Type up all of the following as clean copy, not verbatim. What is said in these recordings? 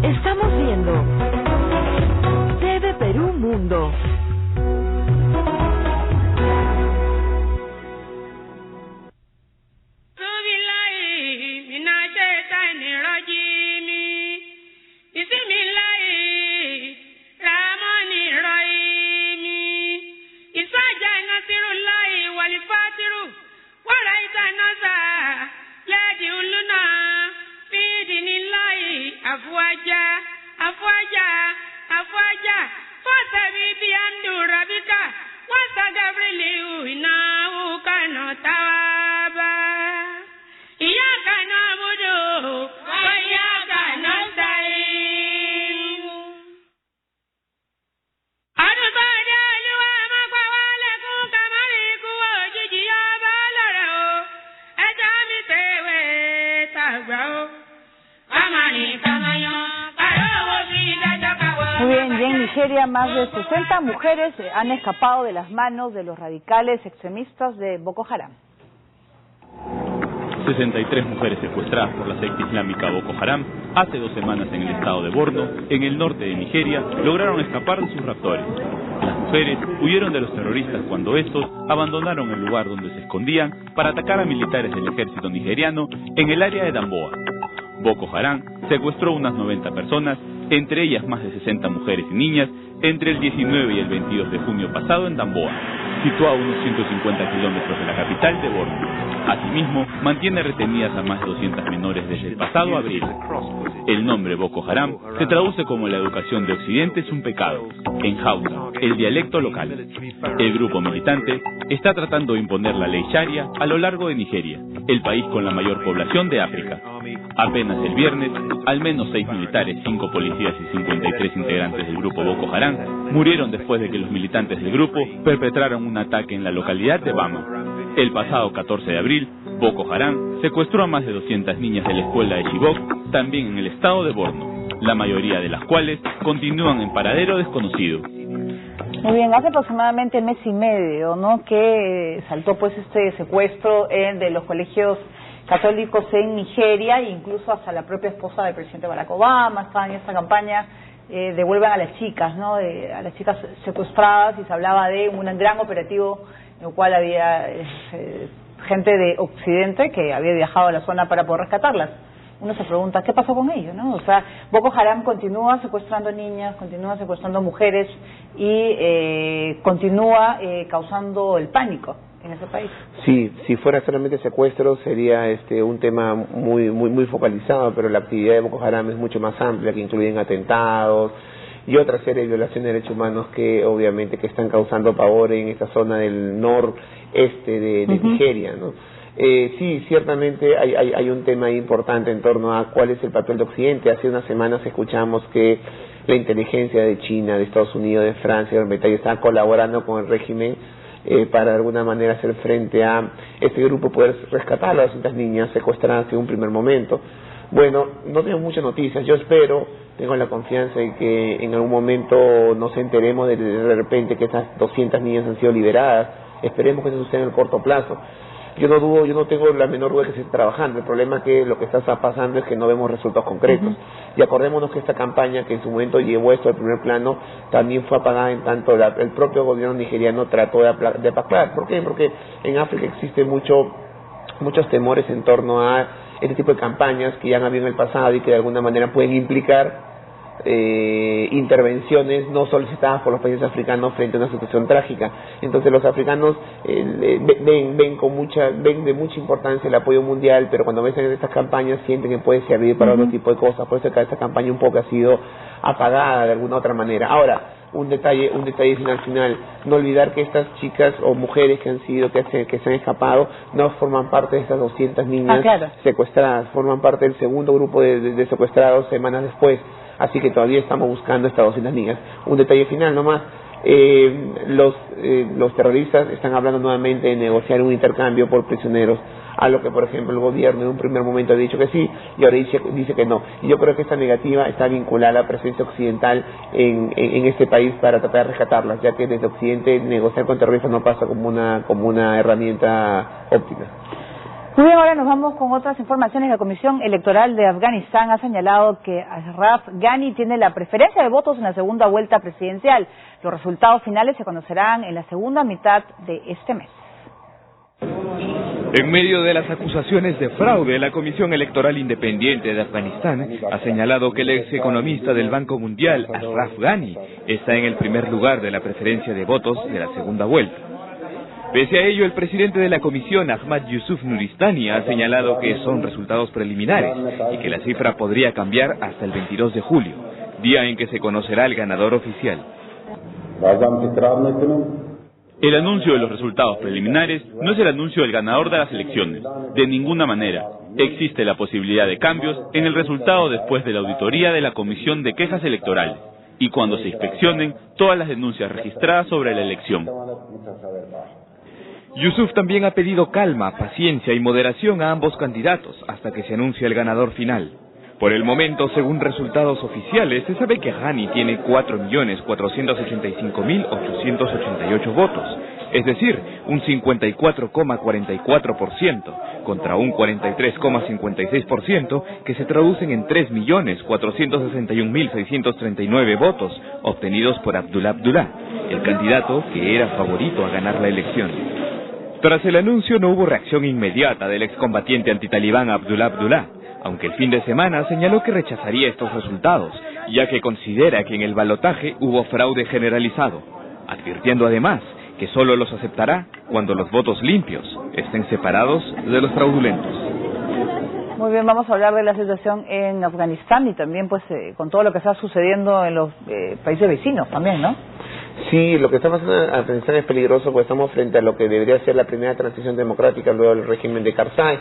Estamos viendo TV Perú Mundo. Muy bien, y en Nigeria más de 60 mujeres han escapado de las manos de los radicales extremistas de Boko Haram. 63 mujeres secuestradas por la secta islámica Boko Haram hace 2 semanas en el estado de Borno, en el norte de Nigeria, lograron escapar de sus raptores. Las mujeres huyeron de los terroristas cuando estos abandonaron el lugar donde se escondían para atacar a militares del ejército nigeriano en el área de Damboa. Boko Haram secuestró unas 90 personas, entre ellas más de 60 mujeres y niñas, entre el 19 y el 22 de junio pasado en Damboa, situado a unos 150 kilómetros de la capital de Borno. Asimismo, mantiene retenidas a más de 200 menores desde el pasado abril. El nombre Boko Haram se traduce como la educación de Occidente es un pecado, en Hausa, el dialecto local. El grupo militante está tratando de imponer la ley Sharia a lo largo de Nigeria, el país con la mayor población de África. Apenas el viernes, al menos 6 militares, 5 policías y 53 integrantes del grupo Boko Haram murieron después de que los militantes del grupo perpetraron un ataque en la localidad de Bama. El pasado 14 de abril, Boko Haram secuestró a más de 200 niñas de la escuela de Chibok, también en el estado de Borno, la mayoría de las cuales continúan en paradero desconocido. Muy bien, hace aproximadamente mes y medio, ¿no?, que saltó pues este secuestro de los colegios católicos en Nigeria, e incluso hasta la propia esposa del presidente Barack Obama estaba en esta campaña, devuelvan a las chicas, ¿no?, a las chicas secuestradas, y se hablaba de un gran operativo en el cual había gente de Occidente que había viajado a la zona para poder rescatarlas. Uno se pregunta, ¿qué pasó con ellos, no? O sea, Boko Haram continúa secuestrando niñas, continúa secuestrando mujeres y continúa causando el pánico en ese país. Sí, si fuera solamente secuestro sería un tema muy focalizado, pero la actividad de Boko Haram es mucho más amplia, que incluyen atentados y otra serie de violaciones de derechos humanos que obviamente que están causando pavor en esta zona del noreste de Nigeria, ¿no? Sí, ciertamente hay un tema importante en torno a cuál es el papel de Occidente. Hace unas semanas escuchamos que la inteligencia de China, de Estados Unidos, de Francia, de Gran Bretaña está colaborando con el régimen para de alguna manera hacer frente a este grupo, poder rescatar a las 200 niñas secuestradas en un primer momento. Bueno, no tengo muchas noticias. Yo espero, tengo la confianza de que en algún momento nos enteremos de repente que esas 200 niñas han sido liberadas. Esperemos que eso suceda en el corto plazo. Yo no dudo, yo no tengo la menor duda que se esté trabajando. El problema es que lo que está pasando es que no vemos resultados concretos. Y acordémonos que esta campaña que en su momento llevó esto al primer plano también fue apagada en tanto el propio gobierno nigeriano trató de apagar. ¿Por qué? Porque en África existen muchos temores en torno a este tipo de campañas que ya han habido en el pasado y que de alguna manera pueden implicar intervenciones no solicitadas por los países africanos frente a una situación trágica. Entonces los africanos ven de mucha importancia el apoyo mundial, pero cuando ven estas campañas sienten que puede servir para otro tipo de cosas. Por eso que esta campaña un poco ha sido apagada de alguna otra manera. Ahora, un detalle final, no olvidar que estas chicas o mujeres que se han escapado no forman parte de estas 200 niñas secuestradas, forman parte del segundo grupo de secuestrados semanas después. Así que todavía estamos buscando estas 200 niñas. Un detalle final nomás, los terroristas están hablando nuevamente de negociar un intercambio por prisioneros, a lo que por ejemplo el gobierno en un primer momento ha dicho que sí y ahora dice que no. Y yo creo que esta negativa está vinculada a la presencia occidental en este país para tratar de rescatarlas, ya que desde Occidente negociar con terroristas no pasa como una herramienta óptima. Muy bien, ahora nos vamos con otras informaciones. La Comisión Electoral de Afganistán ha señalado que Ashraf Ghani tiene la preferencia de votos en la segunda vuelta presidencial. Los resultados finales se conocerán en la segunda mitad de este mes. En medio de las acusaciones de fraude, la Comisión Electoral Independiente de Afganistán ha señalado que el ex economista del Banco Mundial, Ashraf Ghani, está en el primer lugar de la preferencia de votos de la segunda vuelta. Pese a ello, el presidente de la comisión, Ahmad Yusuf Nuristani, ha señalado que son resultados preliminares y que la cifra podría cambiar hasta el 22 de julio, día en que se conocerá el ganador oficial. El anuncio de los resultados preliminares no es el anuncio del ganador de las elecciones. De ninguna manera. Existe la posibilidad de cambios en el resultado después de la auditoría de la Comisión de Quejas Electorales y cuando se inspeccionen todas las denuncias registradas sobre la elección. Yusuf también ha pedido calma, paciencia y moderación a ambos candidatos hasta que se anuncie el ganador final. Por el momento, según resultados oficiales, se sabe que Ghani tiene 4.485.888 votos, es decir, un 54,44% contra un 43,56% que se traducen en 3.461.639 votos obtenidos por Abdullah Abdullah, el candidato que era favorito a ganar la elección. Tras el anuncio no hubo reacción inmediata del excombatiente antitalibán Abdullah Abdullah, aunque el fin de semana señaló que rechazaría estos resultados, ya que considera que en el balotaje hubo fraude generalizado, advirtiendo además que solo los aceptará cuando los votos limpios estén separados de los fraudulentos. Muy bien, vamos a hablar de la situación en Afganistán y también pues con todo lo que está sucediendo en los países vecinos también, ¿no? Sí, lo que está pasando en Afganistán es peligroso porque estamos frente a lo que debería ser la primera transición democrática luego del régimen de Karzai,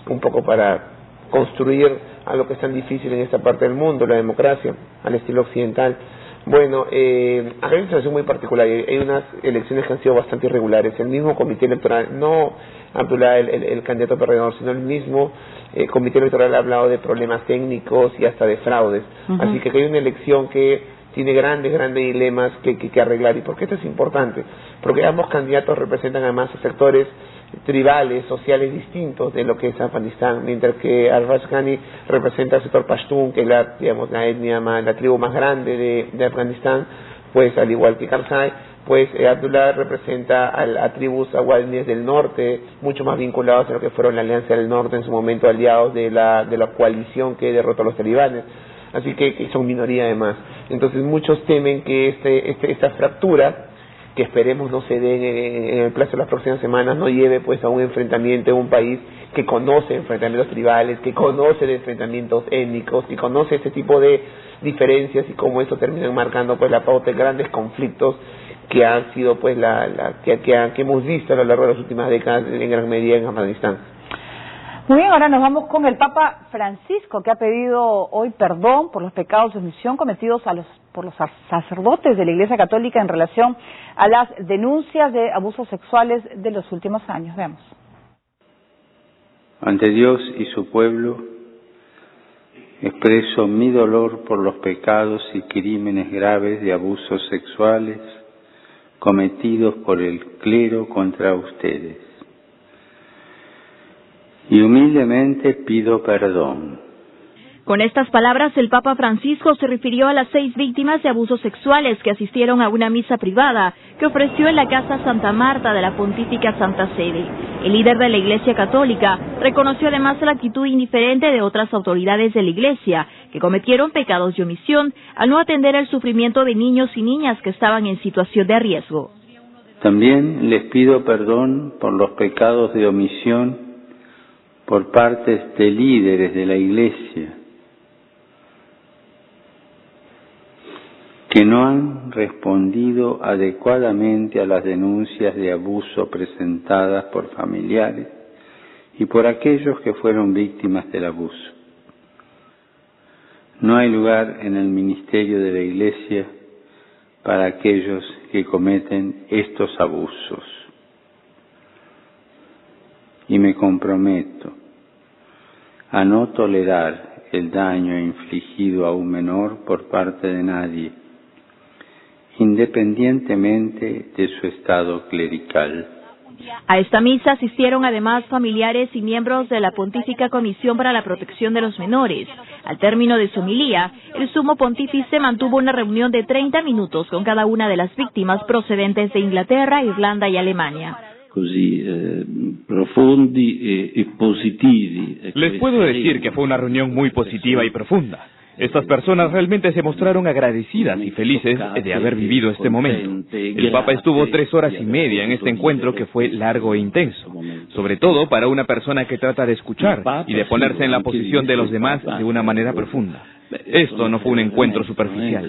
un poco para construir algo que es tan difícil en esta parte del mundo, la democracia, al estilo occidental. Bueno, acá hay una situación muy particular, hay unas elecciones que han sido bastante irregulares, el mismo comité electoral, no Abdullah el candidato perdedor, sino el mismo comité electoral ha hablado de problemas técnicos y hasta de fraudes, así que hay una elección que tiene grandes dilemas que arreglar. ¿Y por qué esto es importante? Porque ambos candidatos representan además sectores tribales, sociales distintos de lo que es Afganistán, mientras que Ashraf Ghani representa al sector Pashtun, que es la etnia, la tribu más grande de Afganistán, pues al igual que Karzai, pues Abdullah representa a tribus awadíes del norte, mucho más vinculados a lo que fueron la Alianza del Norte en su momento, aliados de la coalición que derrotó a los talibanes. Así que son minoría además. Entonces muchos temen que esta fractura, que esperemos no se dé en el plazo de las próximas semanas, no lleve pues a un enfrentamiento en un país que conoce enfrentamientos tribales, que conoce de enfrentamientos étnicos, que conoce este tipo de diferencias y cómo eso termina marcando pues la pauta de grandes conflictos que han sido pues que hemos visto a lo largo de las últimas décadas en gran medida en Afganistán. Muy bien, ahora nos vamos con el Papa Francisco, que ha pedido hoy perdón por los pecados de omisión cometidos por los sacerdotes de la Iglesia Católica en relación a las denuncias de abusos sexuales de los últimos años. Veamos. Ante Dios y su pueblo, expreso mi dolor por los pecados y crímenes graves de abusos sexuales cometidos por el clero contra ustedes. Y humildemente pido perdón. Con estas palabras, el Papa Francisco se refirió a las 6 víctimas de abusos sexuales que asistieron a una misa privada que ofreció en la Casa Santa Marta de la Pontífica Santa Sede. El líder de la Iglesia Católica reconoció además la actitud indiferente de otras autoridades de la Iglesia que cometieron pecados de omisión al no atender el sufrimiento de niños y niñas que estaban en situación de riesgo. También les pido perdón por los pecados de omisión por parte de líderes de la Iglesia que no han respondido adecuadamente a las denuncias de abuso presentadas por familiares y por aquellos que fueron víctimas del abuso. No hay lugar en el ministerio de la Iglesia para aquellos que cometen estos abusos. Y me comprometo a no tolerar el daño infligido a un menor por parte de nadie, independientemente de su estado clerical. A esta misa asistieron además familiares y miembros de la Pontífica Comisión para la Protección de los Menores. Al término de su homilía, el sumo pontífice mantuvo una reunión de 30 minutos con cada una de las víctimas procedentes de Inglaterra, Irlanda y Alemania. Les puedo decir que fue una reunión muy positiva y profunda. Estas personas realmente se mostraron agradecidas y felices de haber vivido este momento. El Papa estuvo 3 horas y media en este encuentro que fue largo e intenso, sobre todo para una persona que trata de escuchar y de ponerse en la posición de los demás de una manera profunda. Esto no fue un encuentro superficial.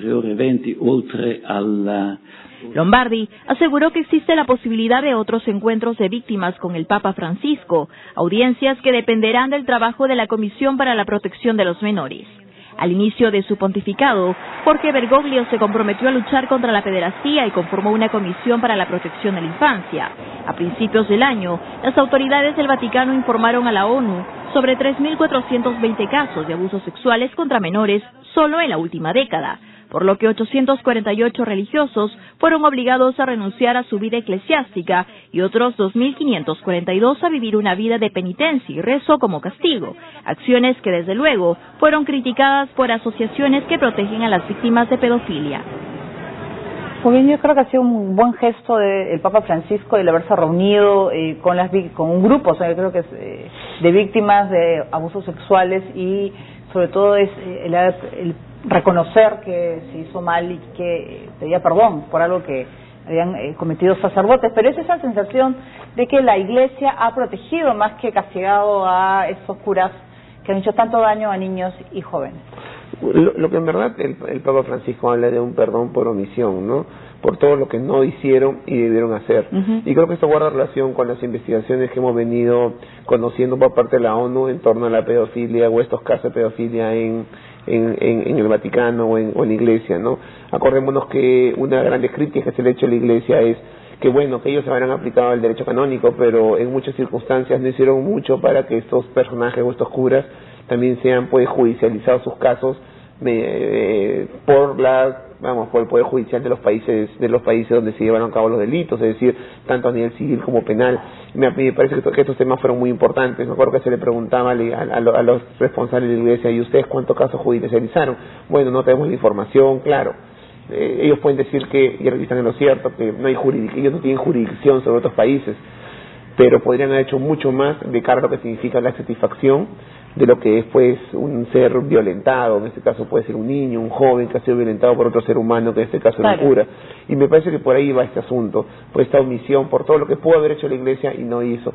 Lombardi aseguró que existe la posibilidad de otros encuentros de víctimas con el Papa Francisco, audiencias que dependerán del trabajo de la Comisión para la Protección de los Menores. Al inicio de su pontificado, Jorge Bergoglio se comprometió a luchar contra la pederastía y conformó una comisión para la protección de la infancia. A principios del año, las autoridades del Vaticano informaron a la ONU sobre 3.420 casos de abusos sexuales contra menores solo en la última década, por lo que 848 religiosos fueron obligados a renunciar a su vida eclesiástica y otros 2.542 a vivir una vida de penitencia y rezo como castigo, acciones que desde luego fueron criticadas por asociaciones que protegen a las víctimas de pedofilia. Muy bien, yo creo que ha sido un buen gesto del Papa Francisco el haberse reunido con un grupo, creo que es de víctimas de abusos sexuales y sobre todo es el reconocer que se hizo mal y que pedía perdón por algo que habían cometido sacerdotes, pero es esa sensación de que la Iglesia ha protegido más que castigado a esos curas que han hecho tanto daño a niños y jóvenes. Lo que en verdad el Papa Francisco habla de un perdón por omisión, ¿no? Por todo lo que no hicieron y debieron hacer. Y creo que esto guarda relación con las investigaciones que hemos venido conociendo por parte de la ONU en torno a la pedofilia o estos casos de pedofilia en el Vaticano o en la Iglesia, ¿no? Acordémonos que una de las grandes críticas que se le ha hecho a la Iglesia es que bueno, que ellos se habrán aplicado el derecho canónico, pero en muchas circunstancias no hicieron mucho para que estos personajes o estos curas también sean pues judicializados sus casos por el poder judicial de los países donde se llevaron a cabo los delitos, es decir, tanto a nivel civil como penal. Me parece que estos temas fueron muy importantes. Me acuerdo que se le preguntaba a los responsables de la Iglesia: ¿y ustedes cuántos casos judicializaron? Bueno, no tenemos la información, claro. Ellos pueden decir que, y están en lo cierto, que no hay ellos no tienen jurisdicción sobre otros países, pero podrían haber hecho mucho más de cara a lo que significa la satisfacción de lo que es pues un ser violentado. En este caso puede ser un niño, un joven que ha sido violentado por otro ser humano, que en este caso era un cura. Y me parece que por ahí va este asunto, por esta omisión, por todo lo que pudo haber hecho la Iglesia y no hizo.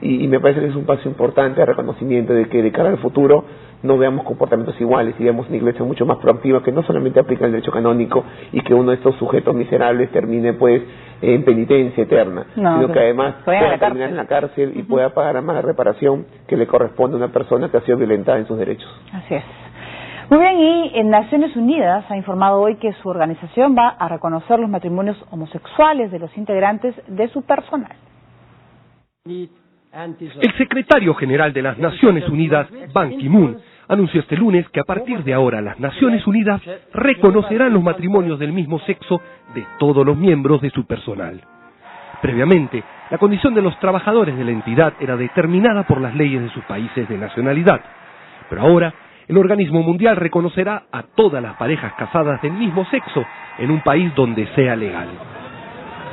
Y me parece que es un paso importante de reconocimiento de que de cara al futuro no veamos comportamientos iguales y veamos una Iglesia mucho más proactiva, que no solamente aplica el derecho canónico y que uno de estos sujetos miserables termine pues en penitencia eterna, sino que además pueda terminar en la cárcel y pueda pagar más la reparación que le corresponde a una persona que ha sido violentada en sus derechos. Así es. Muy bien, y en Naciones Unidas ha informado hoy que su organización va a reconocer los matrimonios homosexuales de los integrantes de su personal. El secretario general de las Naciones Unidas, Ban Ki-moon, anunció este lunes que a partir de ahora las Naciones Unidas reconocerán los matrimonios del mismo sexo de todos los miembros de su personal. Previamente, la condición de los trabajadores de la entidad era determinada por las leyes de sus países de nacionalidad, pero ahora el organismo mundial reconocerá a todas las parejas casadas del mismo sexo en un país donde sea legal.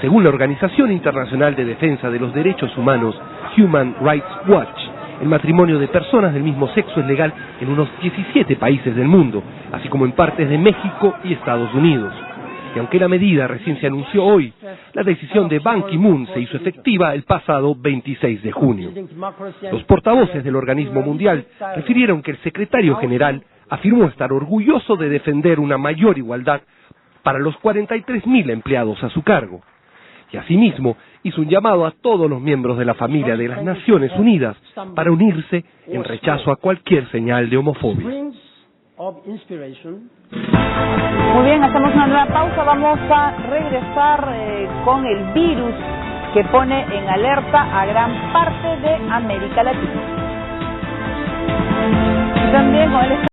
Según la Organización Internacional de Defensa de los Derechos Humanos, Human Rights Watch, el matrimonio de personas del mismo sexo es legal en unos 17 países del mundo, así como en partes de México y Estados Unidos. Y aunque la medida recién se anunció hoy, la decisión de Ban Ki-moon se hizo efectiva el pasado 26 de junio. Los portavoces del organismo mundial refirieron que el secretario general afirmó estar orgulloso de defender una mayor igualdad para los 43.000 empleados a su cargo. Y asimismo hizo un llamado a todos los miembros de la familia de las Naciones Unidas para unirse en rechazo a cualquier señal de homofobia. Muy bien, hacemos una nueva pausa. Vamos a regresar con el virus que pone en alerta a gran parte de América Latina. Y también con el